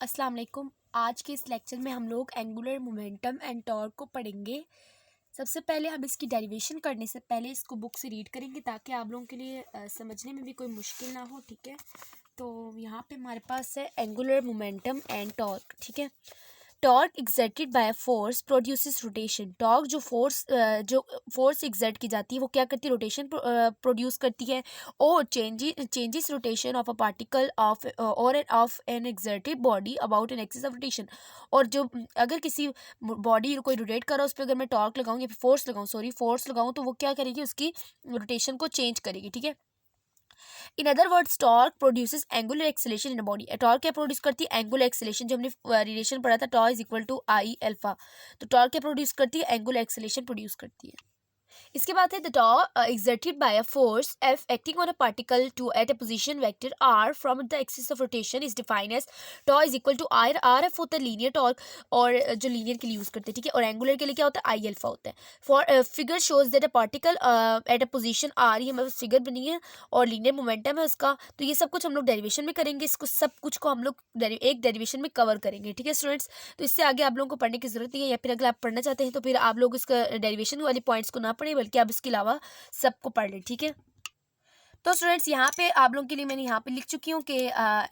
अस्सलाम वालेकुम। आज के इस लेक्चर में हम लोग एंगुलर मोमेंटम एंड टॉर्क को पढ़ेंगे। सबसे पहले हम इसकी डेरिवेशन करने से पहले इसको बुक से रीड करेंगे ताकि आप लोगों के लिए समझने में भी कोई मुश्किल ना हो। ठीक है, तो यहाँ पे हमारे पास है एंगुलर मोमेंटम एंड टॉर्क। ठीक है, torque exerted by force produces rotation. Torque जो फोर्स एक्सर्ट की जाती है वो क्या करती है, रोटेशन प्रोड्यूस करती है। और changes rotation of a particle of और of an exerted body about an axis of rotation. और जो अगर किसी बॉडी कोई रोटेट कर रहा है उस पर अगर मैं टॉर्क लगाऊँ या फोर्स लगाऊँ तो वो क्या करेगी, उसकी रोटेशन को चेंज करेगी। ठीक है, in other words torque produces angular acceleration in body. Torque क्या प्रोड्यूस करती है, एंगुलर एक्सेलेरेशन। जो हमने रिलेशन पढ़ा था, torque is equal to I alpha. तो टॉर्क क्या प्रोड्यूस करती है, एंगुलर एक्सेलेरेशन प्रोड्यूस करती है। इसके बाद है the torque exerted by a force F acting on a particle to at a position vector r from the axis of rotation is defined as tau is equal to r। RF होता है linear torque, और जो linear के लिए use करते हैं। ठीक है, और एंगुलर के लिए क्या होता है, आई अल्फा होता है। For figure shows that a particle at a position r, ये हमारे फिगर बनी है और लीनियर मोमेंटम है उसका। तो ये सब कुछ हम लोग डेरिवेशन में करेंगे, इसको सब कुछ को हम लोग एक डेरिवेशन में कवर करेंगे। ठीक है स्टूडेंट्स, तो इससे आगे आप लोगों को पढ़ने की जरूरत नहीं है, या फिर अगर आप पढ़ना चाहते हैं तो फिर आप लोग इसका डेरिवेशन वाले पॉइंट्स को ना पढ़ें बल्कि आप इसके अलावा सबको पढ़ लें। ठीक है, तो स्टूडेंट्स यहाँ पे आप लोगों के लिए मैंने यहाँ पे लिख चुकी हूँ कि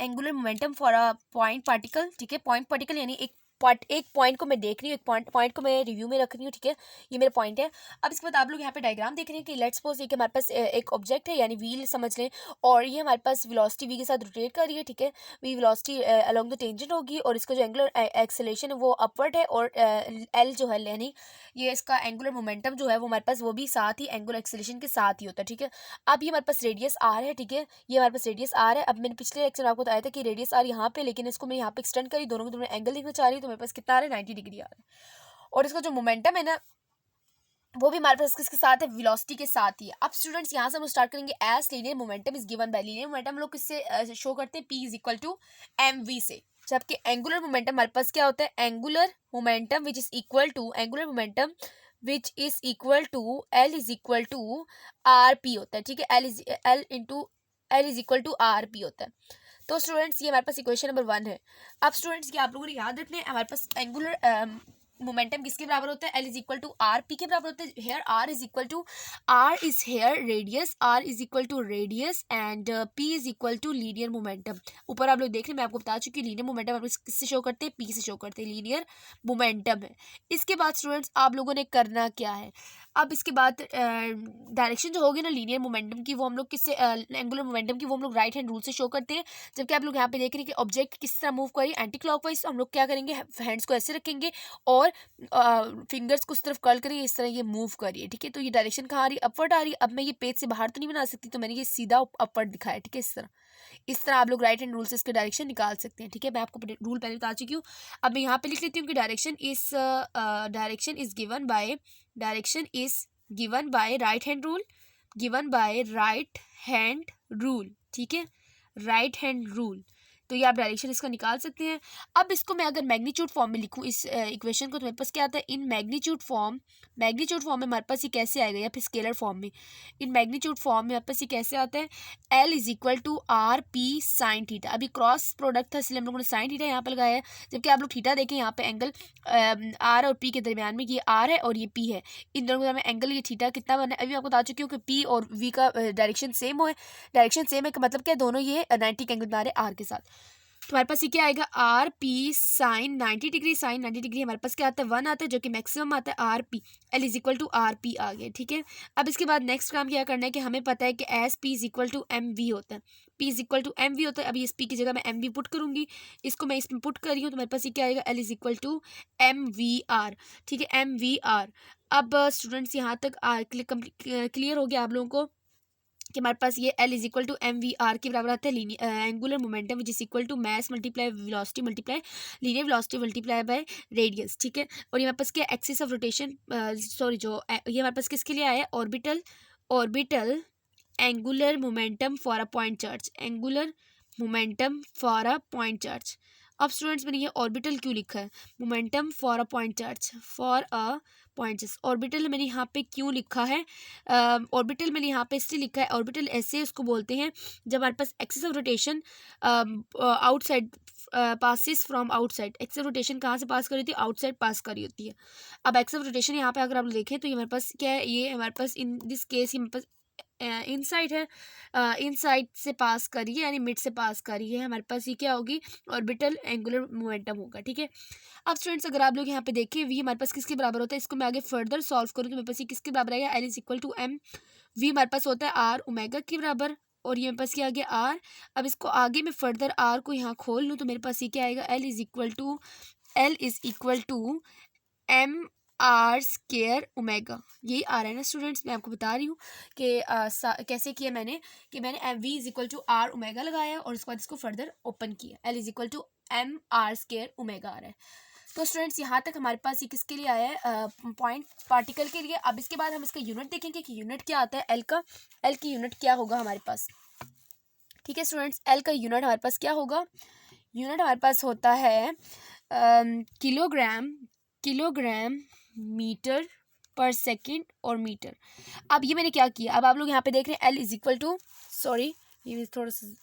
angular momentum for a point particle. ठीक है, पॉइंट पार्टिकल यानी एक पॉइंट को मैं देख रही हूँ, एक पॉइंट को मैं रिव्यू में रख रही हूँ। ठीक है, ये मेरा पॉइंट है। अब इसके बाद आप लोग यहाँ पे डायग्राम देख रहे हैं कि लेट्स सपोज ये कि हमारे पास एक ऑब्जेक्ट है यानी व्हील समझ लें, और ये हमारे पास वेलोसिटी v के साथ रोटेट कर रही है। ठीक है, V velocity along the tangent होगी, और इसका जो एंगुलर एक्सेलरेशन है वो अपवर्ड है, और एल जो है यानी ये इसका एंगुलर मोमेंटम जो है वो हमारे पास वो भी साथ ही एंगुलर एक्सेलरेशन के साथ ही होता है। ठीक है, अब ये हमारे पास रेडियस आर है। ठीक है, ये हमारे पास रेडियस आर है। अब मैंने पिछले लेक्चर में आपको बताया था कि रेडियस आर यहाँ पे, लेकिन इसको मैं यहाँ पे एक्सटेंड करी, दोनों को एंगल देखना चाह रही हूँ, तो मेरे पास कितना आ रहा है, 90 डिग्री आ रहा है। और इसका जो मोमेंटम है ना वो भी हमारे पास किसके साथ है, वेलोसिटी के साथ ही है। अब स्टूडेंट्स यहाँ से हम स्टार्ट करेंगे। As linear momentum is given by, linear momentum हम लोग किससे शो करते हैं, p is equal to M V से। जबकि एंगुलर मोमेंटम हमारे पास क्या होता है, angular momentum which is equal to L is equal to R P होता है। ठीक है, L is equal to R P होता है। तो स्टूडेंट्स ये हमारे पास इक्वेशन नंबर 1 है। अब स्टूडेंट्स ये आप लोगों ने याद रखना है, हमारे पास एंगुलर मोमेंटम किसके बराबर होता है, L is equal to R P के बराबर होता है। Here R is equal to, R is here radius, R is equal to radius and P is equal to linear momentum. ऊपर आप लोग देख रहे हैं, मैं आपको बता चुकी हूँ लीनियर मोमेंटम आप किससे शो करते हैं, पी से शो करते हैं, लीनियर मोमेंटम है। इसके बाद स्टूडेंट्स आप लोगों ने करना क्या है, अब इसके बाद डायरेक्शन जो होगी ना लीनियर मोमेंटम की, वो हम लोग किससे, एंगुलर मोमेंटम की, वो हम लोग राइट हैंड रूल से शो करते हैं। जबकि आप लोग यहाँ पे देख रहे हैं कि ऑब्जेक्ट किस तरह मूव करी, एंटी क्लॉकवाइज। तो हम लोग क्या करेंगे, हैंड्स को ऐसे रखेंगे और फिंगर्स को उस तरफ कर्ल करिए, इस तरह ये मूव करिए। ठीक है, तो ये डायरेक्शन कहाँ आ रही है, अपवर्ड आ रही है। अब मैं ये पेज से बाहर तो नहीं बना सकती, तो मैंने ये सीधा अपवर्ड दिखाया। ठीक है, इस तरह आप लोग राइट हैंड रूल से इसके डायरेक्शन निकाल सकते हैं। ठीक है, मैं आपको रूल पहले बता चुकी हूँ। अब मैं यहाँ पे लिख लेती हूँ कि direction is given bye right hand rule. ठीक है, राइट हैंड रूल। तो ये आप डायरेक्शन इसका निकाल सकते हैं। अब इसको मैं अगर मैग्नीट्यूड फॉर्म में लिखूं इस इक्वेशन को, तो मेरे पास क्या आता है, इन मैग्नीट्यूड फॉर्म में हमारे पास ये कैसे आएगा, या फिर स्केलर फॉर्म में, इन मैग्नीट्यूड फॉर्म में हमारे पास ये कैसे आता है, L is equal to R P sine theta. अभी क्रॉस प्रोडक्ट था इसलिए हम लोगों ने साइन थीटा यहाँ पे लगाया है। जबकि आप लोग थीटा देखें यहाँ पे एंगल आर और पी के दरमियान में, ये आर है और ये पी है, इन दोनों के दरमियान एंगल ये थीटा कितना बना है, अभी आपको बता चुकी हूँ कि पी और वी का डायरेक्शन सेम है। का मतलब क्या है, दोनों ये 90 के एंगल बना रहे आर के साथ। तो हमारे पास ये क्या आएगा, आर पी साइन 90 डिग्री, हमारे पास क्या आता है, 1 आता है, जो कि मैक्सिमम आता है R P. L is equal to R P आ गया। ठीक है, अब इसके बाद नेक्स्ट काम क्या करना है कि हमें पता है कि S P is equal to M V होता है, अभी इस पी की जगह मैं एम वी पुट करूंगी, इसको मैं इसमें पुट कर रही हूँ, तो मेरे पास ये क्या आएगा, L is equal to M V R. ठीक है, एम वी आर। अब स्टूडेंट्स यहाँ तक क्लियर हो गया आप लोगों को कि हमारे पास ये L is equal to M V R के बराबर आता है angular momentum which is equal to mass multiply velocity multiply linear velocity multiply by radius. ठीक है, और ये हमारे पास क्या, एक्सिस ऑफ रोटेशन, ये हमारे पास किसके लिए आया है, orbital angular momentum for a point charge. अब स्टूडेंट्स मैंने ये ऑर्बिटल क्यों लिखा है, momentum for a point charge, points. Orbital मैंने यहाँ पे क्यों लिखा है, ऑर्बिटल मैंने यहाँ पे इसलिए लिखा है, ऑर्बिटल ऐसे उसको बोलते हैं जब हमारे पास axis of rotation outside passes from outside. Axis of rotation कहाँ से पास कर रही होती है, आउटसाइड पास कर रही होती है। अब एक्सिस ऑफ रोटेशन यहाँ पे अगर आप देखें तो ये हमारे पास क्या है, ये हमारे पास इन दिस केस हमारे पास इनसाइड है, इनसाइड से पास करिए यानी मिड से पास करिए, हमारे पास ये क्या होगी, ऑर्बिटल एंगुलर मोमेंटम होगा। ठीक है, अब स्टूडेंट्स अगर आप लोग यहाँ पे देखें वी हमारे पास किसके बराबर होता है, इसको मैं आगे फर्दर सॉल्व करूँ तो मेरे पास ये किसके बराबर आएगा, L is equal to M. V हमारे पास होता है आर ओमेगा के बराबर, और ये मेरे पास क्या आ गया आर। अब इसको आगे मैं फर्दर आर को यहाँ खोल लूँ तो मेरे पास ये क्या आएगा, L is equal to M R square omega. यही आ रहा है ना स्टूडेंट्स, मैं आपको बता रही हूँ कि कैसे किया मैंने, कि मैंने V is equal to R omega लगाया और उसके बाद इसको फर्दर ओपन किया, L is equal to M R square omega आ रहा है। तो स्टूडेंट्स यहाँ तक हमारे पास ये किसके लिए आया है, पॉइंट पार्टिकल के लिए। अब इसके बाद हम इसका यूनिट देखेंगे कि यूनिट क्या आता है एल का, एल की यूनिट क्या होगा हमारे पास। ठीक है स्टूडेंट्स, एल का यूनिट हमारे पास क्या होगा, यूनिट हमारे पास होता है किलोग्राम मीटर पर सेकंड और मीटर। अब ये मैंने क्या किया, अब आप लोग यहाँ पे देख रहे हैं L is equal to, sorry ये थोड़ा सा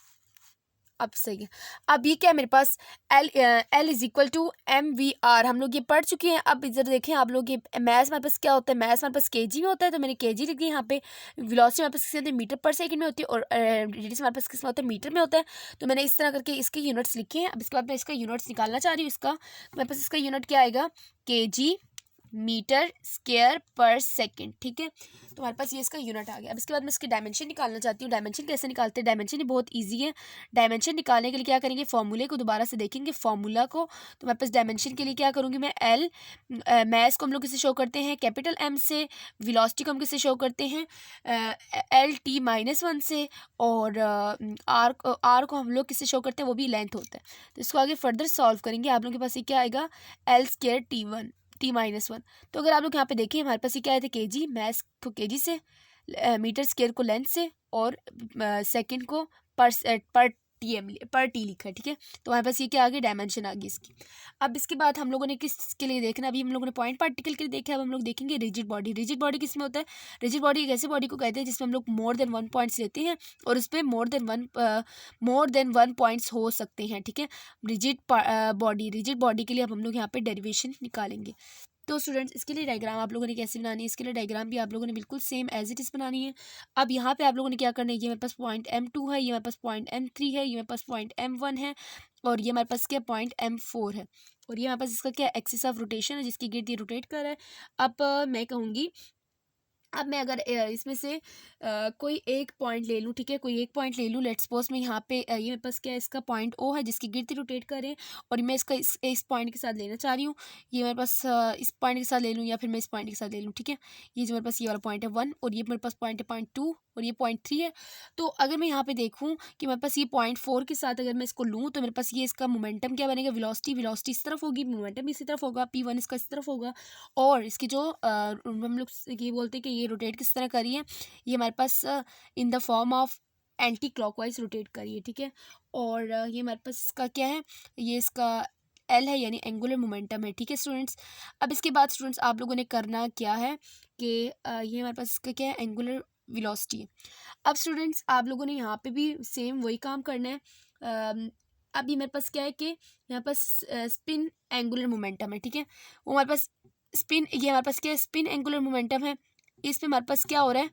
अब सही है। अब ये क्या है मेरे पास, L is equal to M V R, हम लोग ये पढ़ चुके हैं। अब इधर देखें आप लोग, ये मैथ हमारे पास क्या होता है, मैथ हमारे पास केजी में होता है तो मैंने केजी लिख दी यहाँ पे। वेलोसिटी हमारे पास किसमें होती है, मीटर पर सेकंड में होती है, और रेडियस हमारे पास किसमें होता है, मीटर में होता है। तो मैंने इस तरह करके इसके यूनिट्स लिखे हैं। अब इसके बाद मैं इसका यूनिट्स निकालना चाह रही हूँ इसका, तो मेरे पास इसका यूनिट क्या आएगा, केजी मीटर स्क्वायर पर सेकंड। ठीक है, तो हमारे पास ये इसका यूनिट आ गया। अब इसके बाद मैं इसकी डायमेंशन निकालना चाहती हूँ। डायमेंशन कैसे निकालते हैं, डायमेंशन बहुत इजी है। डायमेंशन निकालने के लिए क्या करेंगे, फॉर्मूले को दोबारा से देखेंगे फार्मूला को। तो हमारे पास डायमेंशन के लिए क्या करूँगी मैं, एल मैस को हम लोग किससे शो करते हैं, कैपिटल एम से। वेलोसिटी को हम किससे शो करते हैं, एल टी -1 से। और आर को हम लोग किससे शो करते हैं, वो भी लेंथ होता है। तो इसको आगे फर्दर सॉल्व करेंगे। आप लोगों के पास ये क्या आएगा, एल स्क्वायर T-1। तो अगर आप लोग यहाँ पे देखें हमारे पास ये क्या आया था, केजी, मैस को केजी से, मीटर स्क्वायर को लेंथ से, और सेकंड को पर टी लिखा है। ठीक है, तो हमारे पास ये क्या आ गया, डायमेंशन आ गई इसकी। अब इसके बाद हम लोगों ने किसके लिए देखना, अभी हम लोगों ने पॉइंट पार्टिकल के लिए देखा है। अब हम लोग देखेंगे रिजिड बॉडी। रिजिड बॉडी किस में होता है, रिजिड बॉडी एक ऐसे बॉडी को कहते हैं जिसमें हम लोग मोर देन 1 पॉइंट्स लेते हैं और उस पर मोर देन वन पॉइंट्स हो सकते हैं। ठीक है, रिजिड बॉडी के लिए अब हम लोग यहाँ पे डेरिवेशन निकालेंगे। तो स्टूडेंट्स इसके लिए डायग्राम आप लोगों ने कैसे बनानी है, इसके लिए डायग्राम भी आप लोगों ने बिल्कुल सेम एज इट इज़ बनानी है। अब यहाँ पे आप लोगों ने क्या करना है, ये मेरे पास पॉइंट M2 है, ये मेरे पास पॉइंट M3 है, ये मेरे पास पॉइंट M1 है, और ये हमारे पास क्या पॉइंट M4 है, और ये हमारे पास इसका क्या एक्सिस ऑफ रोटेशन है जिसकी गिर्द ये रोटेट कर रहा है। अब मैं कहूँगी, अब मैं अगर इसमें से कोई एक पॉइंट ले लूँ, ठीक है, कोई एक पॉइंट ले लूँ। लेट्स सपोज मैं यहाँ पे ये मेरे पास क्या है, इसका पॉइंट O है जिसकी गिर्द रोटेट कर रहे हैं, और मैं इसका इस पॉइंट के साथ लेना चाह रही हूँ। ये मेरे पास इस पॉइंट के साथ ले लूँ या फिर मैं इस पॉइंट के साथ ले लूँ। ठीक है, ये जो मेरे पास ये वाला पॉइंट है 1, और ये मेरे पास पॉइंट है पॉइंट 2, और ये पॉइंट 3 है। तो अगर मैं यहाँ पे देखूँ कि मेरे पास ये पॉइंट 4 के साथ अगर मैं इसको लूँ तो मेरे पास ये इसका मोमेंटम क्या बनेगा, वेलोसिटी इस तरफ होगी, मोमेंटम इसी तरफ होगा, P1 इसका इस तरफ होगा, और इसकी जो हम लोग ये बोलते हैं कि ये रोटेट किस तरह करी है, ये हमारे पास in the form of anticlockwise rotate करी है। ठीक है, और ये हमारे पास इसका क्या है, ये इसका एल है यानी एंगुलर मोमेंटम है। ठीक है स्टूडेंट्स, अब इसके बाद स्टूडेंट्स आप लोगों ने करना क्या है कि ये हमारे पास इसका क्या है, एंगुलर वेलोसिटी है। अब स्टूडेंट्स आप लोगों ने यहाँ पे भी सेम वही काम करना है। अब ये मेरे पास क्या है कि यहाँ पास स्पिन एंगुलर मोमेंटम है। ठीक है, वो हमारे पास स्पिन, ये हमारे पास क्या है, स्पिन एंगुलर मोमेंटम है। इसमें हमारे पास क्या हो रहा है,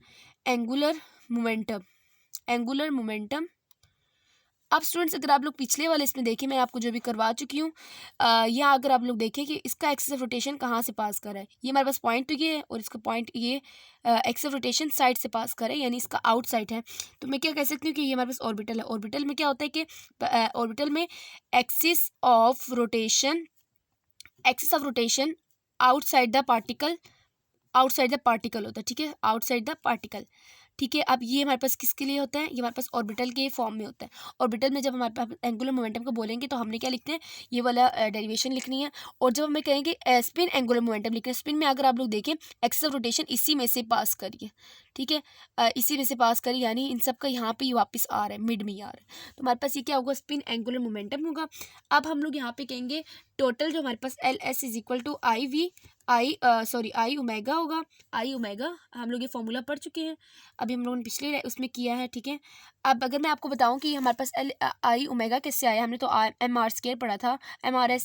एंगुलर मोमेंटम। अब स्टूडेंट्स अगर आप लोग पिछले वाले इसमें देखें, मैं आपको जो भी करवा चुकी हूँ, यहाँ अगर आप लोग देखें कि इसका एक्सिस ऑफ रोटेशन कहाँ से पास कर रहा है, ये हमारे पास पॉइंट तो ये है और इसका पॉइंट ये एक्सिस ऑफ रोटेशन साइड से पास कर रहा है यानी इसका आउटसाइड है। तो मैं क्या कह सकती हूँ कि ये हमारे पास ऑर्बिटल है। ऑर्बिटल में क्या होता है कि ऑर्बिटल में axis of rotation outside the particle होता है। ठीक है, आउटसाइड द पार्टिकल। ठीक है, अब ये हमारे पास किसके लिए होता है, ये हमारे पास ऑर्बिटल के फॉर्म में होता है। ऑर्बिटल में जब हमारे पास एंगुलर मोमेंटम को बोलेंगे तो हमने क्या लिखते हैं, ये वाला डेरिवेशन लिखनी है। और जब हमें कहेंगे स्पिन एंगुलर मोमेंटम लिखना है, स्पिन में अगर आप लोग देखें एक्सिस ऑफ रोटेशन इसी में से पास करिए। ठीक है, इसी में से पास करिए यानी इन सब का यहाँ पे ही वापस आ रहा है, मिड में ही आ रहा है। तो हमारे पास ये क्या होगा, स्पिन एंगुलर मोमेंटम होगा। अब हम लोग यहाँ पे कहेंगे टोटल जो हमारे पास L S is equal to I V I omega होगा। आई ओमेगा हम लोग ये फॉर्मूला पढ़ चुके हैं, अभी हम लोगों ने पिछले उसमें किया है, ठीक है। अब अगर मैं आपको बताऊं कि हमारे पास आई ओमेगा किससे आया, हमने तो एम आर स्केयर पढ़ा था, एम आर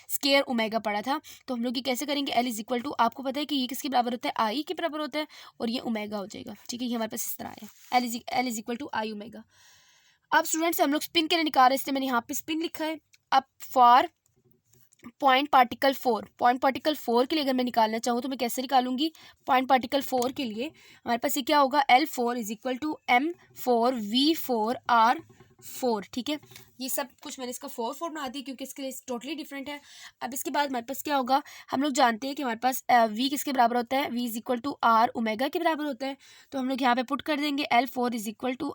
स्केयर ओमेगा पढ़ा था। तो हम लोग ये कैसे करेंगे, एल इज इक्वल टू, आपको पता है कि ये किसके बराबर होता है, आई के बराबर होता है, और ये ओमेगा हो जाएगा, ठीक है। ये हमारे पास इस तरह आया, L is equal to I omega. अब स्टूडेंट्स हम लोग स्पिन के लिए निकाल रहे हैं, इसलिए मैंने यहाँ पे स्पिन लिखा है। अब फॉर पॉइंट पार्टिकल 4 के लिए अगर मैं निकालना चाहूँ तो मैं कैसे निकालूंगी, पॉइंट पार्टिकल 4 के लिए हमारे पास ये क्या होगा, L4 is equal to M4V4R4, ठीक है। ये सब कुछ मैंने इसका 4 बना दी क्योंकि इसके लिए टोटली डिफरेंट है। अब इसके बाद हमारे पास क्या होगा, हम लोग जानते हैं कि हमारे पास V किसके बराबर होता है, V is equal to R omega के बराबर होता है। तो हम लोग यहाँ पे पुट कर देंगे L4 is equal to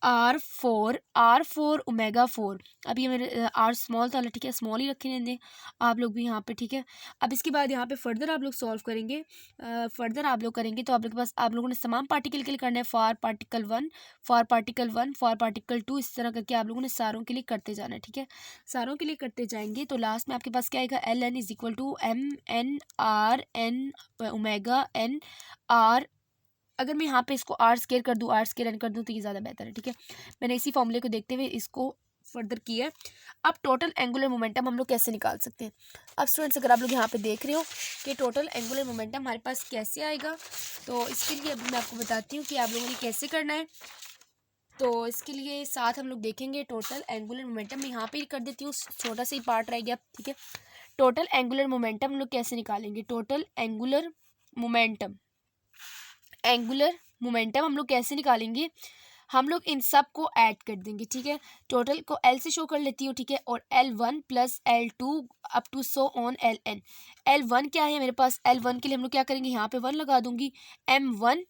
R4 omega 4। अब ये मेरे आर स्मॉल था, ठीक है, स्मॉल ही रखे दें आप लोग भी यहाँ पे, ठीक है। अब इसके बाद यहाँ पे फर्दर आप लोग सॉल्व करेंगे, तो आप लोग के पास, आप लोगों ने समान पार्टिकल के लिए करना है, फॉर पार्टिकल 1 फॉर पार्टिकल 2, इस तरह करके आप लोगों ने सारों के लिए करते जाना है, ठीक है। सारों के लिए करते जाएंगे तो लास्ट में आपके पास क्या आएगा, L N is equal to M N omega N R। अगर मैं यहाँ पे इसको आर स्केयर कर दूँ तो ये ज़्यादा बेहतर है, ठीक है। मैंने इसी फॉर्मूले को देखते हुए इसको फर्दर किया है। अब टोटल एंगुलर मोमेंटम हम लोग कैसे निकाल सकते हैं। अब स्टूडेंट्स अगर आप लोग यहाँ पे देख रहे हो कि टोटल एंगुलर मोमेंटम हमारे पास कैसे आएगा, तो इसके लिए अभी मैं आपको बताती हूँ कि आप लोगों ने कैसे करना है। तो इसके लिए साथ हम लोग देखेंगे टोटल एंगुलर मोमेंटम, मैं यहाँ पे कर देती हूँ, छोटा सा ही पार्ट रह गया, ठीक है। टोटल एंगुलर मोमेंटम हम लोग कैसे निकालेंगे, टोटल एंगुलर मोमेंटम हम लोग कैसे निकालेंगे, हम लोग इन सब को ऐड कर देंगे, ठीक है। टोटल को एल से शो कर लेती हूँ, ठीक है, और L1 plus L2 up to so on LN। L1 क्या है मेरे पास, L1 के लिए हम लोग क्या करेंगे, यहाँ पे 1 लगा दूंगी, M1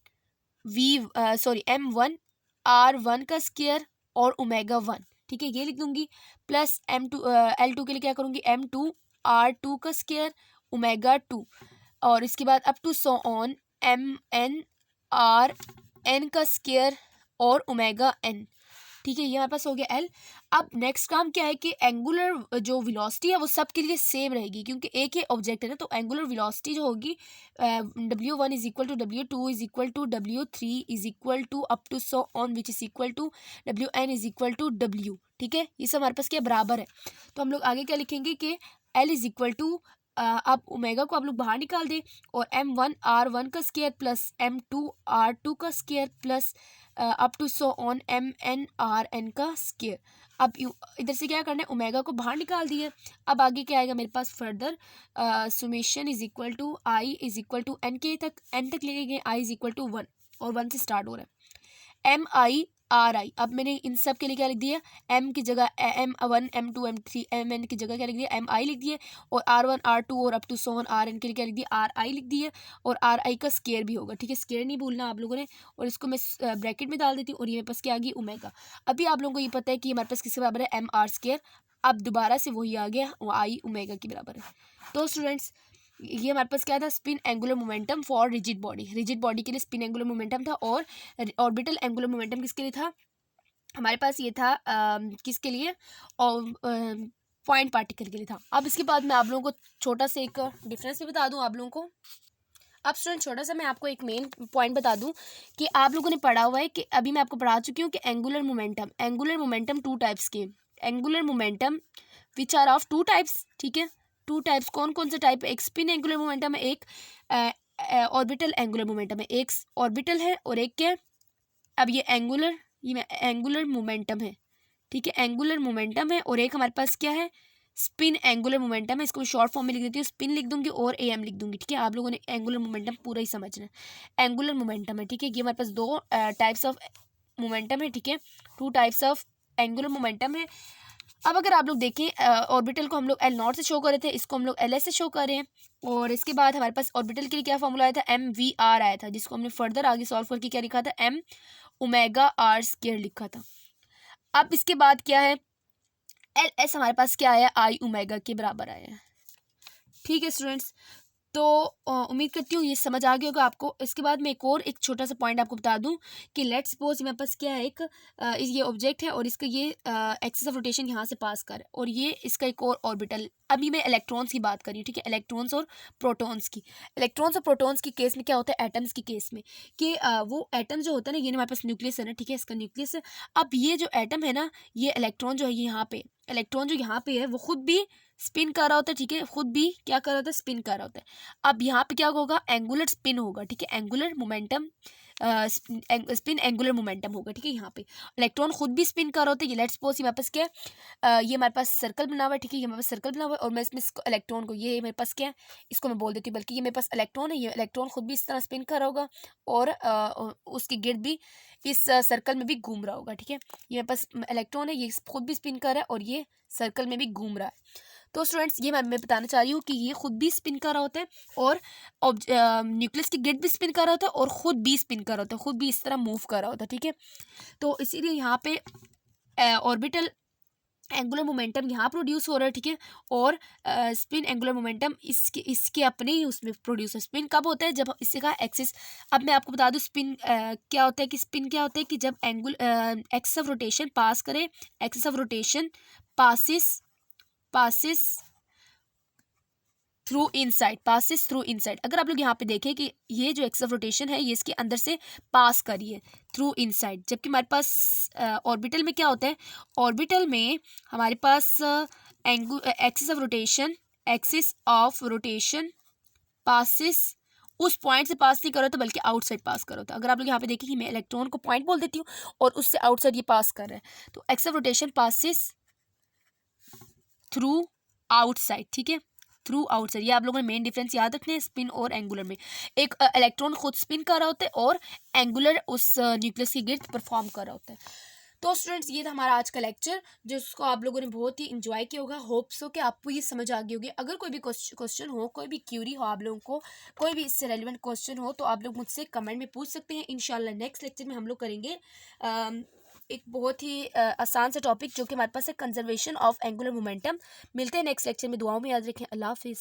R1 का स्क्वायर और ओमेगा 1, ठीक है, ये लिख दूंगी, प्लस L2 के लिए क्या करूँगी, M2 R2 का स्क्वायर ओमेगा 2, और इसके बाद up to so on MN RN का स्क्वायर और ओमेगा N, ठीक है। ये हमारे पास हो गया L। अब नेक्स्ट काम क्या है कि एंगुलर जो वेलोसिटी है वो सब के लिए सेम रहेगी क्योंकि एक ही ऑब्जेक्ट है ना, तो एंगुलर वेलोसिटी जो होगी W1 is equal to W2 is equal to W3 is equal to up to so on which is equal to WN is equal to W, ठीक है। ये सब हमारे पास क्या बराबर है, तो हम लोग आगे क्या लिखेंगे कि L इज इक्वल टू, आप ओमेगा को आप लोग बाहर निकाल दें, और M1 R1 का स्क्वायर प्लस M2 R2 का square plus up to so on MN RN का स्क्वायर। अब इधर से क्या करना है, ओमेगा को बाहर निकाल दिए। अब आगे क्या आएगा मेरे पास, further summation is equal to I is equal to N तक लेके गए, आई इज इक्वल टू 1 और 1 से स्टार्ट हो रहा है, MI RI। अब मैंने इन सब के लिए क्या लिख दिया, M की जगह M1 M2 M3 MN की जगह क्या लिख दिया, MI लिख दिया, और R1 R2 और up to so on RN के लिए क्या लिख दिया, RI लिख दिया, और RI का स्केयर भी होगा, ठीक है, स्केयर नहीं भूलना आप लोगों ने। और इसको मैं ब्रैकेट में डाल देती हूँ, और ये मेरे पास क्या आ गई, ओमेगा। अभी आप लोगों को ये पता है कि हमारे पास किसके बराबर है, MR स्केयर। अब दोबारा से वही आ गया, वो आई ओमेगा के बराबर है। तो स्टूडेंट्स ये हमारे पास क्या था, spin angular momentum for rigid body के लिए स्पिन एंगुलर मोमेंटम था, और ऑर्बिटल एंगुलर मोमेंटम किसके लिए था, हमारे पास ये था किसके लिए, और पॉइंट पार्टिकल के लिए था। अब इसके बाद मैं आप लोगों को छोटा सा एक डिफरेंस भी बता दूं आप लोगों को। अब स्टूडेंट छोटा सा मैं आपको एक मेन पॉइंट बता दूं कि आप लोगों ने पढ़ा हुआ है कि अभी मैं आपको पढ़ा चुकी हूँ कि एंगुलर मोमेंटम 2 टाइप्स के, angular momentum which are of 2 types, ठीक है। 2 टाइप्स कौन कौन से टाइप है, एक स्पिन एंगुलर मोमेंटम है, एक ऑर्बिटल एंगुलर मोमेंटम है, एक ऑर्बिटल है और एक क्या है। अब ये एंगुलर मोमेंटम है, ठीक है, एंगुलर मोमेंटम है, और एक हमारे पास क्या है, स्पिन एंगुलर मोमेंटम है। इसको शॉर्ट फॉर्म में लिख देती हूँ, स्पिन लिख दूंगी और AM लिख दूंगी, ठीक है। आप लोगों ने एंगुलर मोमेंटम पूरा ही समझना है, एंगुलर मोमेंटम है, ठीक है। ये हमारे पास 2 टाइप्स ऑफ मोमेंटम है, ठीक है, 2 टाइप्स ऑफ एंगुलर मोमेंटम है। अब अगर आप लोग देखें ऑर्बिटल को हम लोग L0 से शो कर रहे थे, इसको हम लोग LS से शो कर रहे हैं, और इसके बाद हमारे पास ऑर्बिटल के लिए क्या फॉर्मूला आया था, MVR आया था, जिसको हमने फर्दर आगे सॉल्व करके क्या लिखा था, M ओमेगा R स्क्वायर लिखा था। अब इसके बाद क्या है, LS हमारे पास क्या आया, आई ओमेगा के बराबर आया है, ठीक है स्टूडेंट्स। तो उम्मीद करती हूँ ये समझ आ गया होगा आपको। इसके बाद मैं एक छोटा सा पॉइंट आपको बता दूं कि लेट्स सपोज मेरे पास क्या है, ये ऑब्जेक्ट है और इसका ये एक्सिस ऑफ रोटेशन यहाँ से पास कर, और ये इसका एक और ऑर्बिटल। अभी मैं इलेक्ट्रॉन्स की बात कर रही हूँ, ठीक है, इलेक्ट्रॉन्स और प्रोटॉन्स की। इलेक्ट्रॉन्स और प्रोटॉन्स की केस में क्या होता है, एटम्स की केस में, कि वो एटम जो होता है ना, ये हमारे पास न्यूक्लियस है ना, ठीक है, इसका न्यूक्लियस है। अब ये जो एटम है ना, ये इलेक्ट्रॉन जो है यहाँ पे, इलेक्ट्रॉन जो यहाँ पे है वो खुद भी स्पिन कर रहा होता है, ठीक है, खुद भी क्या कर रहा होता है, स्पिन कर रहा होता है। अब यहाँ पे क्या होगा, एंगुलर स्पिन होगा, ठीक है, angular momentum, spin angular momentum होगा, ठीक है। यहाँ पे इलेक्ट्रॉन खुद भी स्पिन कर रहा होता है। ये लेट्स सपोज हमारे पास क्या है, ये हमारे पास सर्कल बना हुआ है, ठीक है, ये हमारे पास सर्कल बना हुआ है, और मैं इसमें इलेक्ट्रॉन को, ये मेरे पास क्या है, इसको मैं बोल देती हूँ, बल्कि ये मेरे पास इलेक्ट्रॉन है, ये इलेक्ट्रॉन खुद भी इस तरह स्पिन कर रहा होगा, और उसकी गिर्द भी इस सर्कल में भी घूम रहा होगा, ठीक है। ये मेरे पास इलेक्ट्रॉन है, ये खुद भी स्पिन कर रहा है और ये सर्कल में भी घूम रहा है। तो स्टूडेंट्स ये मैं बताना चाह रही हूँ कि ये खुद भी स्पिन कर रहा होता है, और न्यूक्लियस की गिर्द भी स्पिन कर रहा होता है, और खुद भी स्पिन कर रहा होता है, खुद भी इस तरह मूव कर रहा होता है, ठीक है। तो इसीलिए यहाँ पे ऑर्बिटल एंगुलर मोमेंटम यहाँ प्रोड्यूस हो रहा है, ठीक है, और स्पिन एंगुलर मोमेंटम इसके अपने ही उसमें प्रोड्यूस है। स्पिन कब होता है, जब इससे का एक्सिस, अब मैं आपको बता दूँ स्पिन क्या होता है, कि स्पिन क्या होता है, कि जब एक्सिस ऑफ रोटेशन पास करे, axis of rotation passes through inside. अगर आप लोग यहाँ पे देखें कि ये जो एक्सिस ऑफ रोटेशन है ये इसके अंदर से पास करी है थ्रू इनसाइड, जबकि हमारे पास ऑर्बिटल में क्या होता है, ऑर्बिटल में हमारे पास एक्सिस ऑफ रोटेशन पासिस उस पॉइंट से पास नहीं करो तो बल्कि आउटसाइड पास करो। तो अगर आप लोग यहाँ पे देखें कि मैं इलेक्ट्रॉन को पॉइंट बोल देती हूँ और उससे आउटसाइड ये पास कर रहा है, तो axis of rotation passes through outside, ठीक है, थ्रू आउटसाइड। ये आप लोगों ने मेन डिफरेंस याद रखने हैं स्पिन और एंगुलर में। एक इलेक्ट्रॉन खुद स्पिन कर रहा होता है और एंगुलर उस न्यूक्लियस की गिर्द परफॉर्म कर रहा होता है। तो स्टूडेंट्स ये था हमारा आज का लेक्चर, जिसको आप लोगों ने बहुत ही इंजॉय किया होगा। होप्स हो कि आपको ये समझ आ गई होगी। अगर कोई भी क्वेश्चन हो, कोई भी क्यूरी हो आप लोगों को, कोई भी इससे रेलिवेंट क्वेश्चन हो, तो आप लोग मुझसे कमेंट में पूछ सकते हैं। इंशाल्लाह नेक्स्ट लेक्चर में हम लोग करेंगे एक बहुत ही आसान सा टॉपिक जो कि हमारे पास है, कंजर्वेशन ऑफ एंगुलर मोमेंटम। मिलते हैं नेक्स्ट लेक्चर में। दुआओं में याद रखें। अल्लाह हाफिज़।